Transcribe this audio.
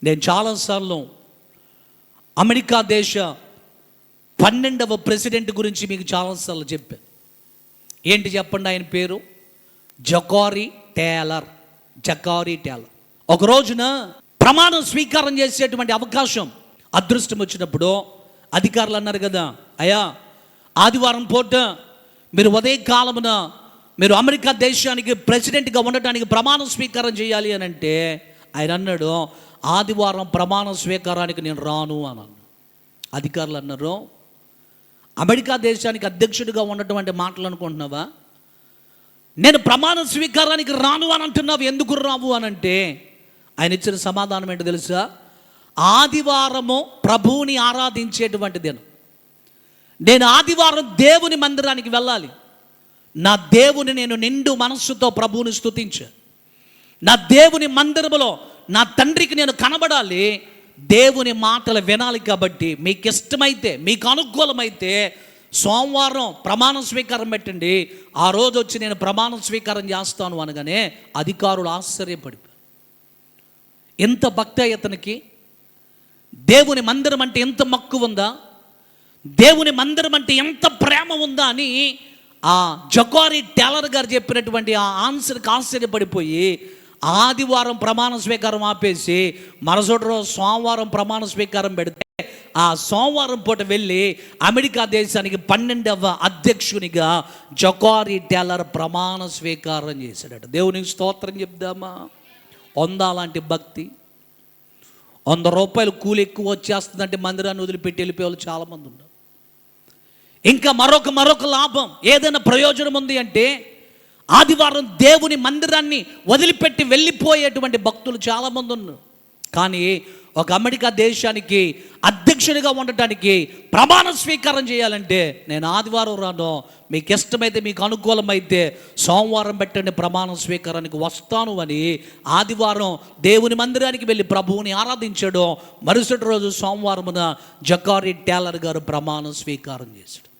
నేను చాలాసార్లు అమెరికా దేశ 12వ ప్రెసిడెంట్ గురించి మీకు చాలాసార్లు చెప్పాను. ఏంటి చెప్పండి, ఆయన పేరు జకారీ టేలర్. ఒక రోజున ప్రమాణం స్వీకారం చేసేటువంటి అవకాశం, అదృష్టం వచ్చినప్పుడు అధికారులు అన్నారు కదా, అయ్యా ఆదివారం పూట మీరు ఉదయకాలమున మీరు అమెరికా దేశానికి ప్రెసిడెంట్గా ఉండటానికి ప్రమాణం స్వీకారం చేయాలి అని అంటే ఆయన అన్నాడు, ఆదివారం ప్రమాణ స్వీకారానికి నేను రాను అని అన్నాడు. అధికారులు అన్నారు, అమెరికా దేశానికి అధ్యక్షుడిగా ఉండటం అంటే మాటలు అనుకుంటున్నావా? నేను ప్రమాణ స్వీకారానికి రాను అని అంటున్నావు, ఎందుకు రావు అని అంటే ఆయన ఇచ్చిన సమాధానం ఏంటో తెలుసా? ఆదివారము ప్రభువుని ఆరాధించేటువంటి దినం. నేను ఆదివారం దేవుని మందిరానికి వెళ్ళాలి. నా దేవుని నేను నిండు మనస్సుతో ప్రభువుని స్తుతించా. నా దేవుని మందిరములో నా తండ్రికి నేను కనబడాలి, దేవుని మాటలు వినాలి. కాబట్టి మీకు ఇష్టమైతే, మీకు అనుకూలమైతే సోమవారం ప్రమాణ స్వీకారం పెట్టండి, ఆ రోజు వచ్చి నేను ప్రమాణ స్వీకారం చేస్తాను అనగానే అధికారులు ఆశ్చర్యపడిపోయారు. ఎంత భక్తి ఇతనికి, దేవుని మందిరం అంటే ఎంత మక్కువ ఉందా, దేవుని మందిరం అంటే ఎంత ప్రేమ ఉందా అని ఆ జకారీ టేలర్ గారు చెప్పినటువంటి ఆ ఆన్సర్కి ఆశ్చర్యపడిపోయి ఆదివారం ప్రమాణ స్వీకారం ఆపేసి మరుసటి రోజు సోమవారం ప్రమాణ స్వీకారం పెడితే ఆ సోమవారం పూట వెళ్ళి అమెరికా దేశానికి 12వ అధ్యక్షునిగా జకారీ టేలర్ ప్రమాణ స్వీకారం చేశాడట. దేవునికి స్తోత్రం చెప్దామా? అలాంటి భక్తి. 100 రూపాయలు కూలి ఎక్కువ వచ్చేస్తుందంటే మందిరాన్ని వదిలిపెట్టి వెళ్ళిపోయే వాళ్ళు చాలామంది ఉన్నారు. ఇంకా మరొక లాభం, ఏదైనా ప్రయోజనం ఉంది అంటే ఆదివారం దేవుని మందిరాన్ని వదిలిపెట్టి వెళ్ళిపోయేటువంటి భక్తులు చాలామంది ఉన్నారు. కానీ ఒక అమెరికా దేశానికి అధ్యక్షుడిగా ఉండటానికి ప్రమాణ స్వీకారం చేయాలంటే నేను ఆదివారం రాను, మీకు ఇష్టమైతే, మీకు అనుకూలమైతే సోమవారం పెట్టండి, ప్రమాణ స్వీకారానికి వస్తాను అని ఆదివారం దేవుని మందిరానికి వెళ్ళి ప్రభువుని ఆరాధించాడు. మరుసటి రోజు సోమవారమున జకారీ టేలర్ గారు ప్రమాణ స్వీకారం చేశాడు.